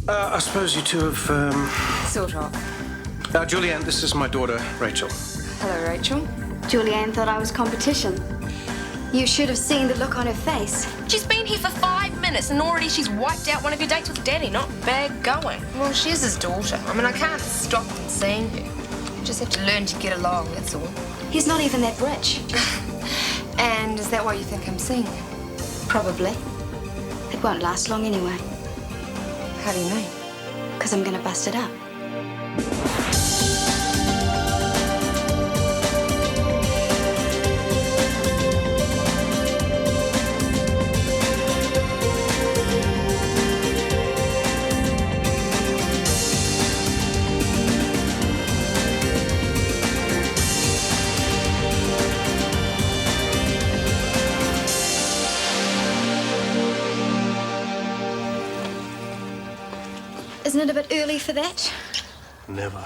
I suppose you two have, Sort of. Julianne, this is my daughter, Rachel. Hello, Rachel. Julianne thought I was competition. You should have seen the look on her face. She's been here for 5 minutes and already she's wiped out one of your dates with Daddy. Not bad going. Well, she is his daughter. I mean, I can't stop from seeing you. You just have to learn to get along, that's all. He's not even that rich. And is that why you think I'm seeing you? Probably. It won't last long anyway. How do you mean? Because I'm going to bust it up. Isn't it a bit early for that? Never.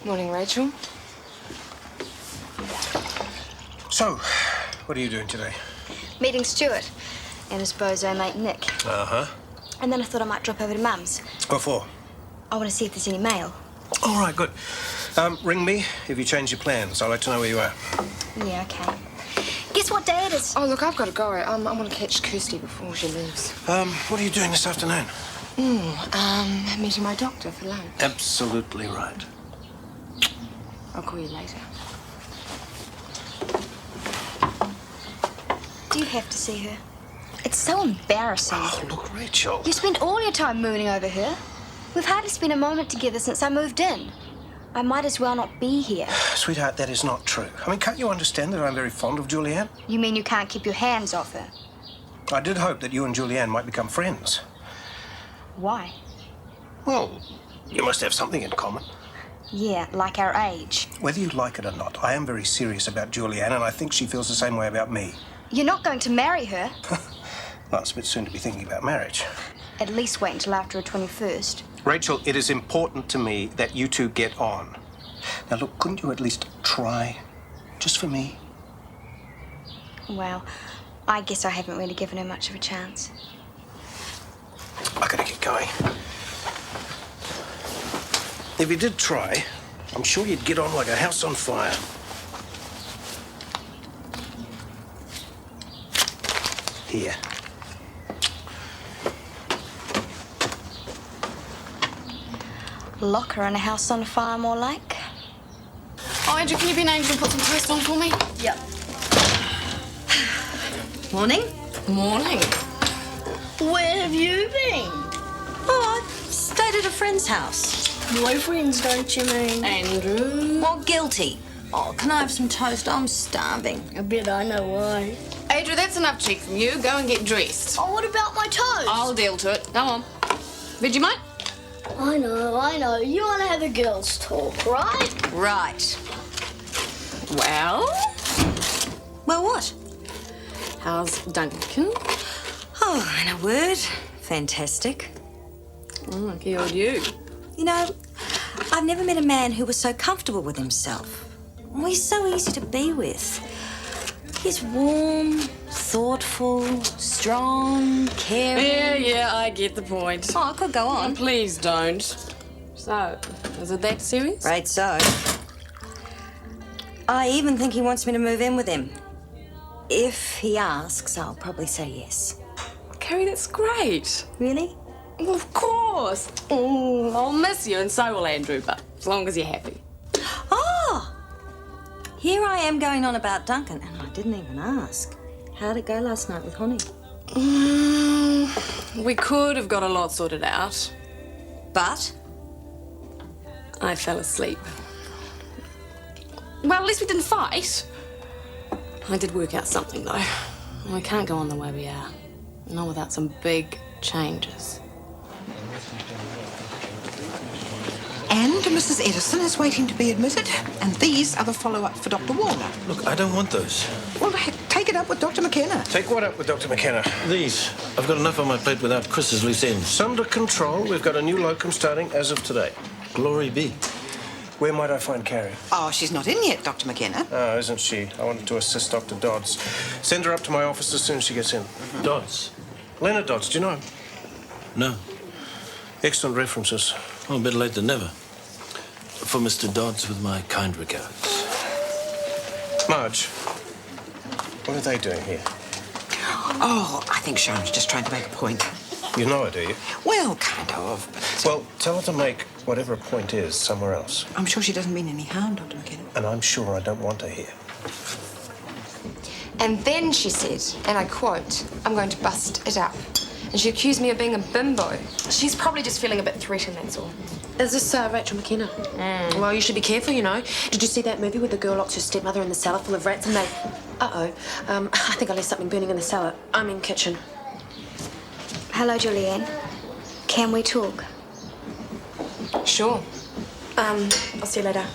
Morning, Rachel. So, what are you doing today? Meeting Stuart and his bozo mate Nick. Uh-huh. And then I thought I might drop over to Mum's. What for? I want to see if there's any mail. All right, good. Ring me if you change your plans. I'd like to know where you are. Yeah, okay. Guess what day it is? Oh, look, I've got to go. I want to catch Kirsty before she leaves. What are you doing this afternoon? Meeting my doctor for lunch. Absolutely right. I'll call you later. Do you have to see her? It's so embarrassing. Oh, look, Rachel. You spend all your time mooning over her. We've hardly spent a moment together since I moved in. I might as well not be here. Sweetheart, that is not true. I mean, can't you understand that I'm very fond of Julianne? You mean you can't keep your hands off her? I did hope that you and Julianne might become friends. Why? Well, you must have something in common. Yeah, like our age. Whether you like it or not, I am very serious about Julianne, and I think she feels the same way about me. You're not going to marry her. Well, it's a bit soon to be thinking about marriage. At least wait until after her 21st. Rachel, it is important to me that you two get on. Now, look, couldn't you at least try? Just for me? Well, I guess I haven't really given her much of a chance. I gotta get going. If you did try, I'm sure you'd get on like a house on fire. Here. Locker and a house on fire, more like. Oh, Andrew, can you be an angel and put some toast on for me? Yep. Morning. Morning. Where have you been? Oh, I stayed at a friend's house. Boyfriends, don't you mean? Andrew. Well, guilty. Oh, can I have some toast? I'm starving. I bet I know why. Andrew, that's enough cheek from you. Go and get dressed. Oh, what about my toast? I'll deal to it. Go on. Vegemite? I know. You want to have a girls' talk, right? Right. Well? Well, what? How's Duncan? Oh, in a word, fantastic. Oh, lucky old you. You know, I've never met a man who was so comfortable with himself. Oh, he's so easy to be with. He's warm, thoughtful, strong, caring. Yeah, I get the point. Oh, I could go on. Please don't. So, is it that serious? Right, so. I even think he wants me to move in with him. If he asks, I'll probably say yes. Carrie, that's great. Really? Of course. Oh, I'll miss you, and so will Andrew, but as long as you're happy. Oh! Here I am going on about Duncan, and I didn't even ask. How'd it go last night with Honey? We could have got a lot sorted out. But? I fell asleep. Well, at least we didn't fight. I did work out something, though. We can't go on the way we are. Not without some big changes. And Mrs. Edison is waiting to be admitted. And these are the follow-up for Dr. Warner. Look, I don't want those. Well, take it up with Dr. McKenna. Take what up with Dr. McKenna? These. I've got enough on my plate without Chris's loose ends. It's under control. We've got a new locum starting as of today. Glory be. Where might I find Carrie? Oh, she's not in yet, Dr. McKenna. Oh, isn't she? I wanted to assist Dr. Dodds. Send her up to my office as soon as she gets in. Dodds. Leonard Dodds, do you know him? No. Excellent references. Well, better late than never. For Mr. Dodds, with my kind regards. Marge, what are they doing here? Oh, I think Sharon's just trying to make a point. You know her, do you? Well, kind of. But Well, tell her to make whatever a point is somewhere else. I'm sure she doesn't mean any harm, Dr. McKenna. And I'm sure I don't want her here. And then she said, and I quote, I'm going to bust it up. And she accused me of being a bimbo. She's probably just feeling a bit threatened, that's all. Is this Rachel McKenna? Well, you should be careful, you know. Did you see that movie where the girl locks her stepmother in the cellar full of rats and they... Uh-oh. I think I left something burning in the cellar. I mean kitchen. Hello, Julianne. Can we talk? Sure. I'll see you later.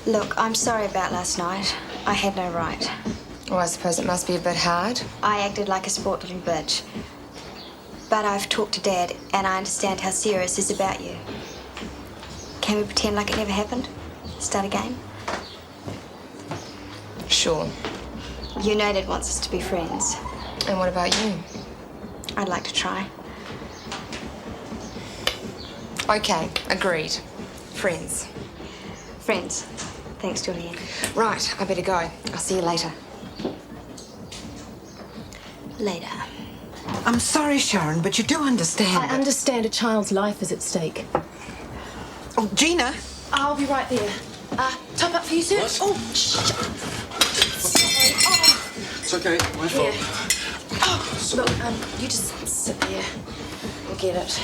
Look, I'm sorry about last night. I had no right. Well, I suppose it must be a bit hard. I acted like a sport little bitch. But I've talked to Dad, and I understand how serious this is about you. Can we pretend like it never happened? Start again? Sure. You know Dad wants us to be friends. And what about you? I'd like to try. Okay, agreed. Friends. Friends. Thanks, Julianne. Right, I better go. I'll see you later. Later. I'm sorry, Sharon, but you do understand. I understand a child's life is at stake. Oh, Gina. I'll be right there. Top up for you, sir? What? Oh, sorry. Oh. It's okay, my fault. Yeah. Oh, look, you just sit there. We'll get it.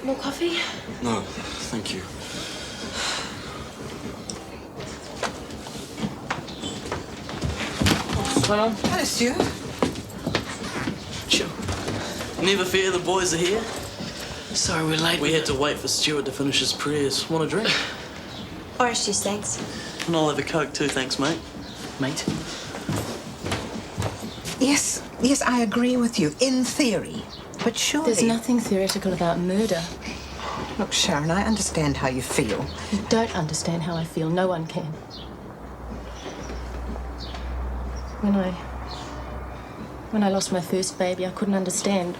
More coffee? No, thank you. Hello, Stuart. Sure. Never fear, the boys are here. Sorry we're late. We had to wait for Stuart to finish his prayers. Want a drink? Orange juice, thanks. And I'll have a Coke too, thanks, mate. Mate? Yes, I agree with you, in theory. But surely... There's nothing theoretical about murder. Look, Sharon, I understand how you feel. You don't understand how I feel. No one can. When I lost my first baby, I couldn't understand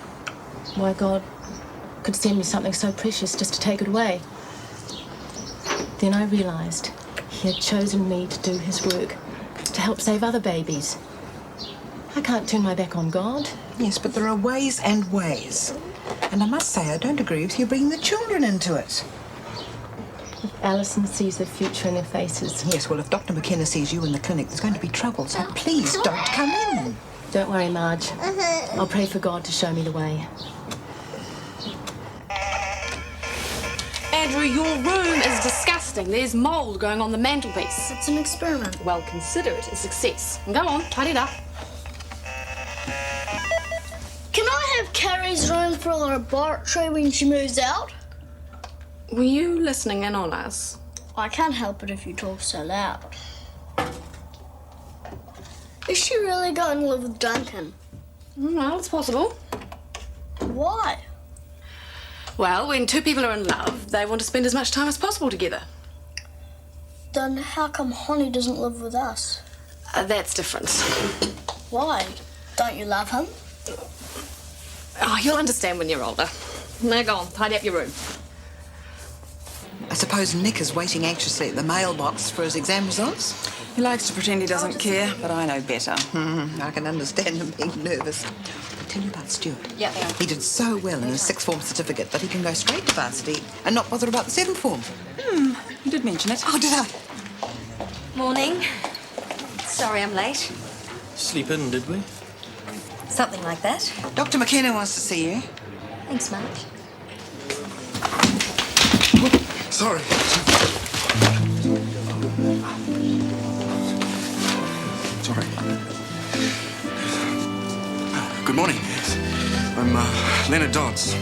why God could send me something so precious just to take it away. Then I realized he had chosen me to do his work, to help save other babies. I can't turn my back on God. Yes, but there are ways and ways. And I must say, I don't agree with you bringing the children into it. Alison sees the future in their faces. Yes, well, if Dr. McKenna sees you in the clinic, there's going to be trouble, so please don't come in. Don't worry, Marge. I'll pray for God to show me the way. Andrew, your room is disgusting. There's mould going on the mantelpiece. It's an experiment. Well, consider it a success. Go on, tidy it up. Can I have Carrie's room for a laboratory when she moves out? Were you listening in on us? I can't help it if you talk so loud. Is she really going to live with Duncan? Well, it's possible. Why? Well, when two people are in love, they want to spend as much time as possible together. Then how come Honey doesn't live with us? That's different. Why? Don't you love him? Oh, you'll understand when you're older. Now go on, tidy up your room. I suppose Nick is waiting anxiously at the mailbox for his exam results. He likes to pretend he doesn't care, but I know better. I can understand him being nervous. I'll tell you about Stuart. Yeah. He did so well in his sixth form certificate that he can go straight to varsity and not bother about the seventh form. You did mention it. Oh, did I? Morning. Sorry I'm late. Sleep in, did we? Something like that. Dr. McKenna wants to see you. Thanks, Marge. Sorry. Sorry. Good morning. I'm Leonard Dodds,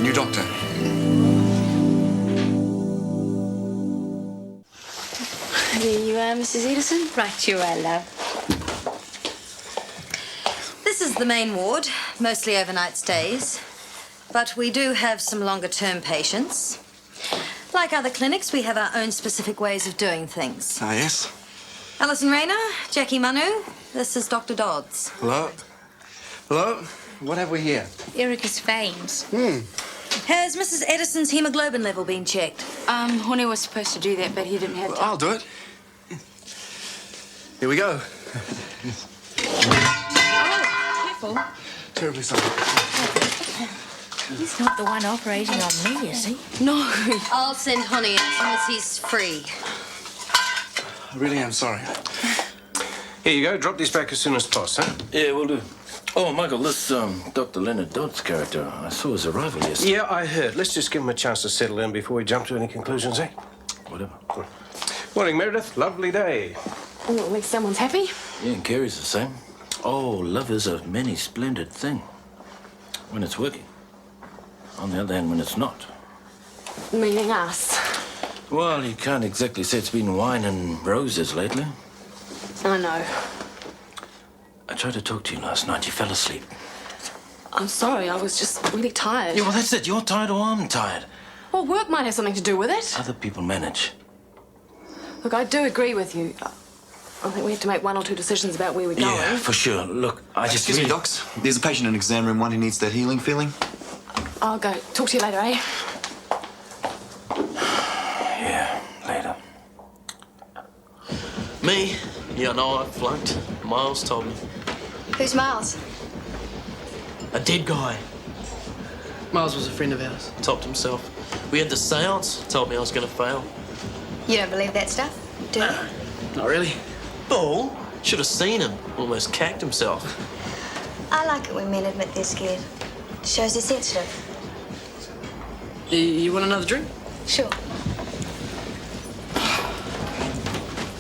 new doctor. There you are, Mrs. Edison. Right you are, love. This is the main ward, mostly overnight stays. But we do have some longer-term patients. Like other clinics, we have our own specific ways of doing things. Ah, yes. Alison Rayner, Jackie Manu. This is Dr. Dodds. Hello? Hello? What have we here? Erica's veins. Has Mrs. Edison's hemoglobin level been checked? Horny was supposed to do that, but he didn't have time. I'll do it. Here we go. Careful. Terribly sorry. He's not the one operating on me, is he? No. I'll send Honey as soon as he's free. I really am sorry. Here you go. Drop these back as soon as possible, huh? Yeah, we'll do. Oh, Michael, this Dr. Leonard Dodd's character, I saw his arrival yesterday. Yeah, I heard. Let's just give him a chance to settle in before we jump to any conclusions, eh? Whatever. Morning, Meredith. Lovely day. Oh, at least someone's happy. Yeah, and Carrie's the same. Oh, love is a many splendid thing. When it's working. On the other hand, when it's not. Meaning us. Well, you can't exactly say it's been wine and roses lately. I know. I tried to talk to you last night. You fell asleep. I'm sorry, I was just really tired. Yeah, well, that's it. You're tired or I'm tired. Well, work might have something to do with it. Other people manage. Look, I do agree with you. I think we have to make one or two decisions about where we're going. Yeah, for sure. Look, I just... Excuse me, docs. There's a patient in exam room 1 who needs that healing feeling. I'll go. Talk to you later, eh? Yeah, later. Me? Yeah, no, I flunked. Miles told me. Who's Miles? A dead guy. Miles was a friend of ours. Topped himself. We had the seance. Told me I was going to fail. You don't believe that stuff, do you? Not really. Bull. Should have seen him. Almost cacked himself. I like it when men admit they're scared. Shows they're sensitive. You want another drink? Sure.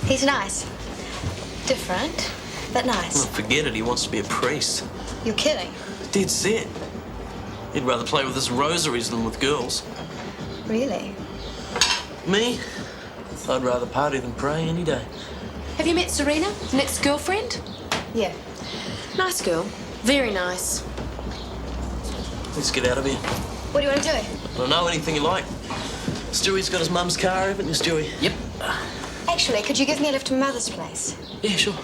He's nice. Different, but nice. Well, forget it. He wants to be a priest. You're kidding. Dead set. He'd rather play with his rosaries than with girls. Really? Me? I'd rather party than pray any day. Have you met Serena, Nick's girlfriend? Yeah. Nice girl. Very nice. Let's get out of here. What do you want to do? I don't know, anything you like. Stewie's got his mum's car, haven't you, Stewie? Yep. Actually, could you give me a lift to my mother's place? Yeah, sure.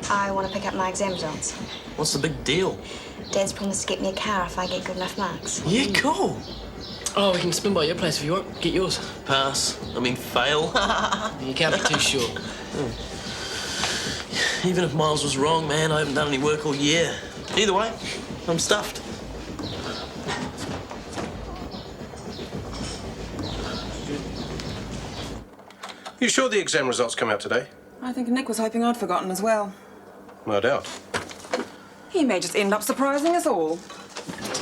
I want to pick up my exam results. What's the big deal? Dad's promised to get me a car if I get good enough marks. Yeah, cool. Oh, we can spin by your place if you want. Get yours. Pass. I mean, fail. You can't be too sure. Even if Miles was wrong, man, I haven't done any work all year. Either way, I'm stuffed. You sure the exam results come out today? I think Nick was hoping I'd forgotten as well. No doubt. He may just end up surprising us all.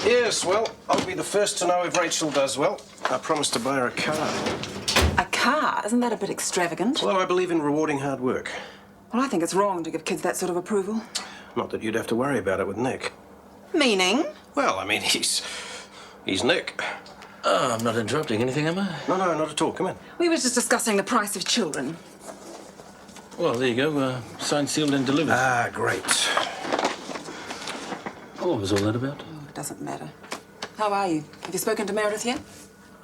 Yes, well, I'll be the first to know if Rachel does well. I promised to buy her a car. A car? Isn't that a bit extravagant? Well, I believe in rewarding hard work. Well, I think it's wrong to give kids that sort of approval. Not that you'd have to worry about it with Nick. Meaning? Well, I mean, he's Nick. I'm not interrupting anything, am I? No, not at all. Come in. We were just discussing the price of children. Well, there you go. Signed, sealed, and delivered. Ah, great. What was all that about? Oh, it doesn't matter. How are you? Have you spoken to Meredith yet?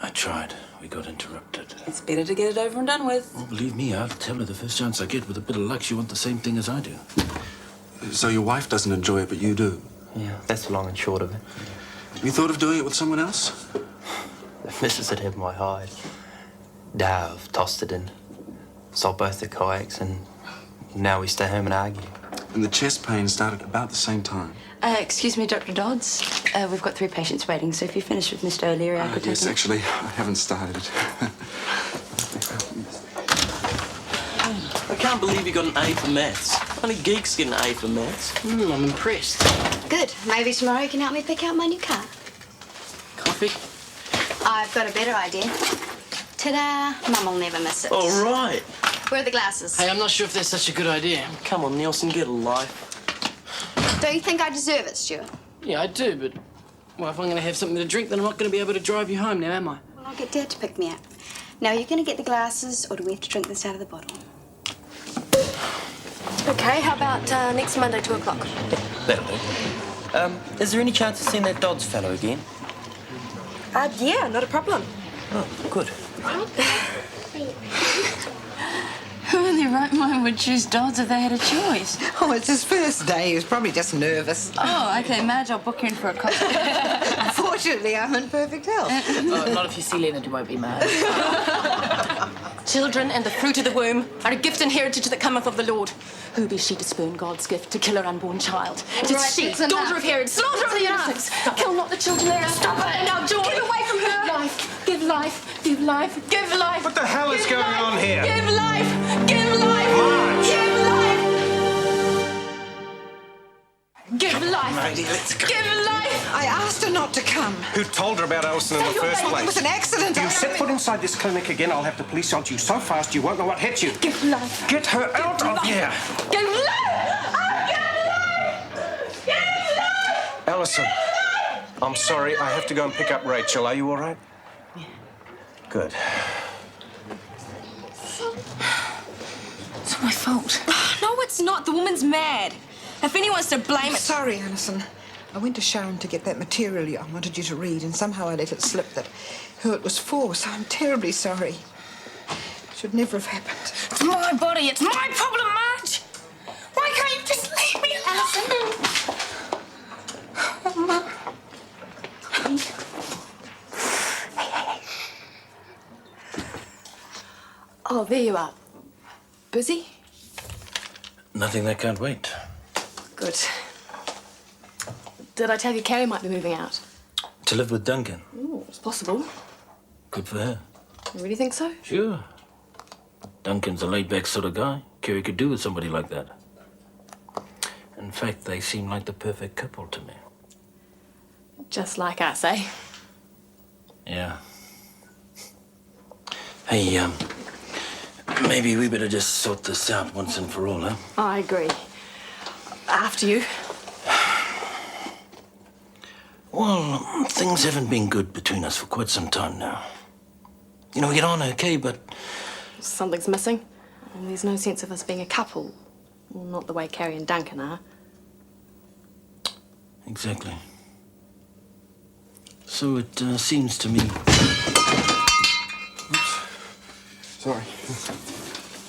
I tried. We got interrupted. It's better to get it over and done with. Oh, believe me, I'll tell her the first chance I get. With a bit of luck, she wants the same thing as I do. So your wife doesn't enjoy it, but you do? Yeah, that's the long and short of it. You thought of doing it with someone else? The missus would have my hide. I've tossed it in. Sold both the kayaks, and now we stay home and argue. And the chest pain started about the same time? Excuse me, Dr. Dodds. We've got 3 patients waiting, so if you finish with Mr. O'Leary, I could take Yes, him. actually, I haven't started it. I can't believe you got an A for maths. Only geeks get an A for maths. I'm impressed. Good. Maybe tomorrow you can help me pick out my new car. Coffee? I've got a better idea. Ta-da! Mum will never miss it. All right. Where are the glasses? Hey, I'm not sure if that's such a good idea. Come on, Nielsen, get a life. Don't you think I deserve it, Stuart? Yeah, I do, but... Well, if I'm going to have something to drink, then I'm not going to be able to drive you home now, am I? Well, I'll get Dad to pick me up. Now, are you going to get the glasses, or do we have to drink this out of the bottle? Okay, how about next Monday, 2 o'clock? That'll do. Is there any chance of seeing that Dodds fellow again? Yeah, not a problem. Oh, good. Who in the you right mind would choose Dodds if they had a choice? Oh, it's his first day. He was probably just nervous. Oh, okay, Madge, I'll book you in for a cocktail. Fortunately, I'm in perfect health. Not if you see Leonard, you won't be mad. Children and the fruit of the womb are a gift and heritage that cometh of the Lord. Who be she to spurn God's gift to kill her unborn child? It is she, daughter of Herod, slaughter of the innocents. Kill not the children thereof. Stop it now, George. Get away from her. Give life, give life, give life. What the hell is going on here? Give life, give life, Marge. give life. Give life. Lady, let's go. Give life. I asked her not to come. Who told her about Alison in the first place? It was an accident. You set foot inside this clinic again, I'll have the police on you so fast you won't know what hit you. Give life. Get her out of here. Give life. Alison, I'm sorry. I have to go and pick up Rachel. Are you all right? Yeah. Good. It's my fault. No, it's not. The woman's mad. If anyone's to blame, it's... Sorry, Alison. I went to Sharon to get that material I wanted you to read, and somehow I let it slip that who it was for, so I'm terribly sorry. Should never have happened. It's my body. It's my problem, Marge. Why can't you just leave me alone? Oh, Mum. Hey. Oh, there you are. Busy? Nothing that can't wait. Good. Did I tell you Carrie might be moving out? To live with Duncan. Ooh, it's possible. Good for her. You really think so? Sure. Duncan's a laid-back sort of guy. Carrie could do with somebody like that. In fact, they seem like the perfect couple to me. Just like us, eh? Yeah. Hey, maybe we better just sort this out once and for all, huh? I agree. After you. Well, things haven't been good between us for quite some time now. You know, we get on okay, but... Something's missing. And there's no sense of us being a couple. Well, not the way Carrie and Duncan are. Exactly. So it seems to me... Oops. Sorry.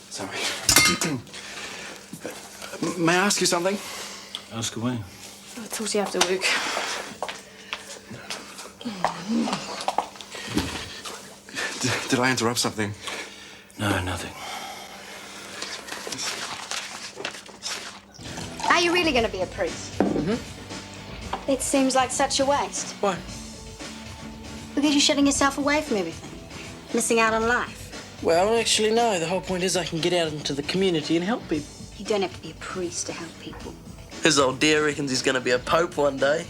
Sorry. May I ask you something? Ask away. I'll talk to you after work. Did I interrupt something? No, nothing. Are you really going to be a priest? Mm-hmm. It seems like such a waste. Why? Because you're shutting yourself away from everything. Missing out on life. Well, actually, no. The whole point is I can get out into the community and help people. You don't have to be a priest to help people. His old dear reckons he's going to be a pope one day.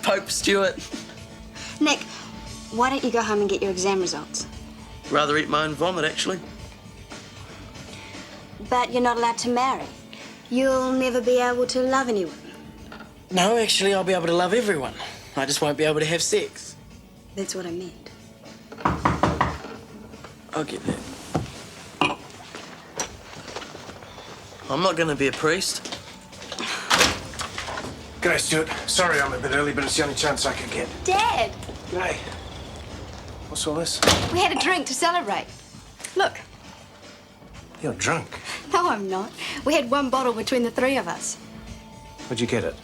Pope Stuart. Nick, why don't you go home and get your exam results? Rather eat my own vomit, actually. But you're not allowed to marry. You'll never be able to love anyone. No, actually, I'll be able to love everyone. I just won't be able to have sex. That's what I meant. I'll get that. I'm not going to be a priest. G'day, Stuart. Sorry I'm a bit early, but it's the only chance I could get. Dad! G'day. What's all this? We had a drink to celebrate. Look. You're drunk. No, I'm not. We had one bottle between the three of us. Where'd you get it?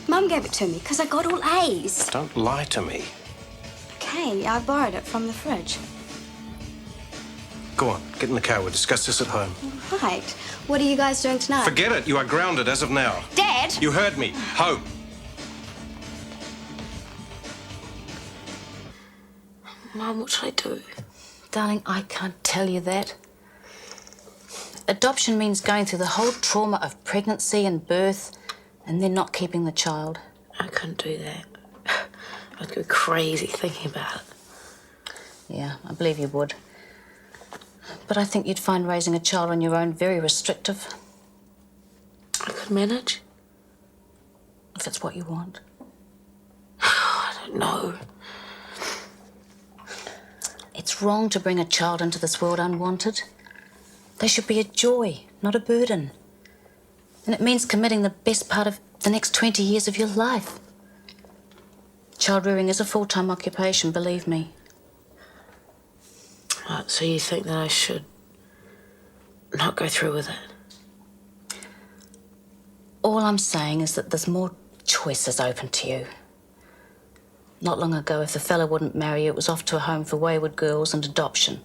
Mum gave it to me because I got all A's. Don't lie to me. Okay, I borrowed it from the fridge. Go on, get in the car. We'll discuss this at home. Right. What are you guys doing tonight? Forget it. You are grounded as of now. Dad! You heard me. Home. Mum, what should I do? Darling, I can't tell you that. Adoption means going through the whole trauma of pregnancy and birth and then not keeping the child. I couldn't do that. I'd go crazy thinking about it. Yeah, I believe you would. But I think you'd find raising a child on your own very restrictive. I could manage. If it's what you want. I don't know. It's wrong to bring a child into this world unwanted. They should be a joy, not a burden. And it means committing the best part of the next 20 years of your life. Child rearing is a full-time occupation, believe me. Right, so you think that I should not go through with it. All I'm saying is that there's more choices open to you. Not long ago, if the fella wouldn't marry you, it was off to a home for wayward girls and adoption.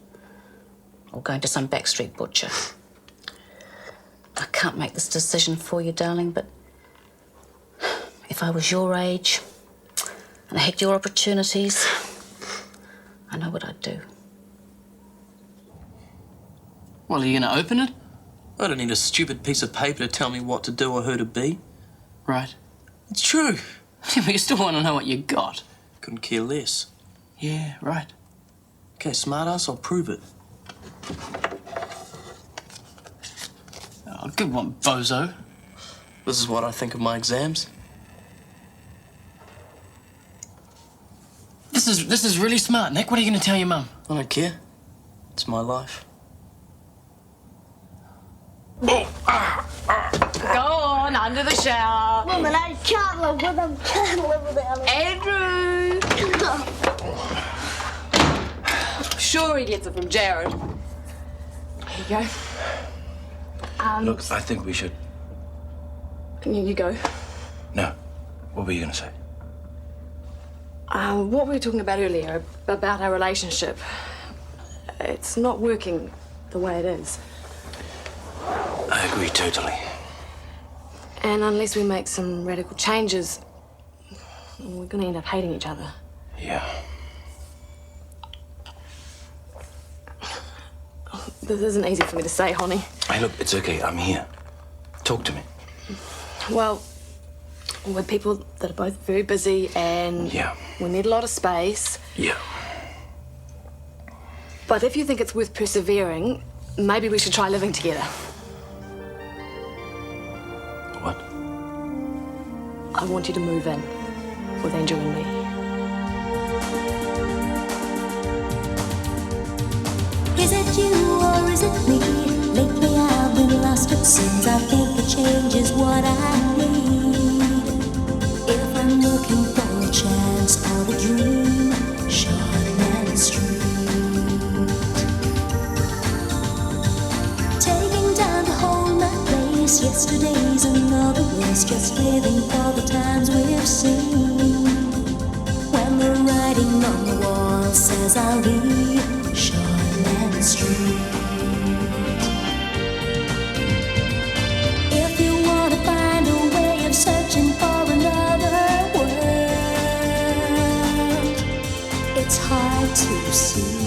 Or going to some backstreet butcher. I can't make this decision for you, darling, but if I was your age and I had your opportunities, I know what I'd do. Well, are you going to open it? I don't need a stupid piece of paper to tell me what to do or who to be. Right. It's true. Yeah, but you still want to know what you got. Couldn't care less. Yeah, right. Okay, smartass, I'll prove it. Oh, good one, bozo. This is what I think of my exams. This is really smart, Nick. What are you going to tell your mum? I don't care. It's my life. Go on, under the shower. Woman, I can't live with him. Can't live without him. Andrew! Sure he gets it from Jared. Here you go. Look, I think we should... You go. No. What were you going to say? What we were talking about earlier, about our relationship. It's not working the way it is. I agree totally. And unless we make some radical changes, we're going to end up hating each other. Yeah. This isn't easy for me to say, honey. Hey, look, it's okay. I'm here. Talk to me. Well, we're people that are both very busy and we need a lot of space. Yeah. But if you think it's worth persevering, maybe we should try living together. What? I want you to move in with Andrew and me. Is it you or is it me? Lately I've been lost, it seems. I think a change is what I need. If I'm looking for a chance or a dream, Shortland Street. Taking time to hold my place. Yesterday's another race, just living for the times we've seen. When the writing on the wall says I'll be Shortland Street. If you want to find a way of searching for another world, it's hard to see.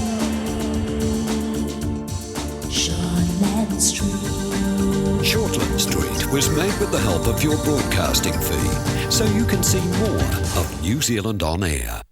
Shortland Street. Shortland Street was made with the help of your broadcasting fee, so you can see more of New Zealand On Air.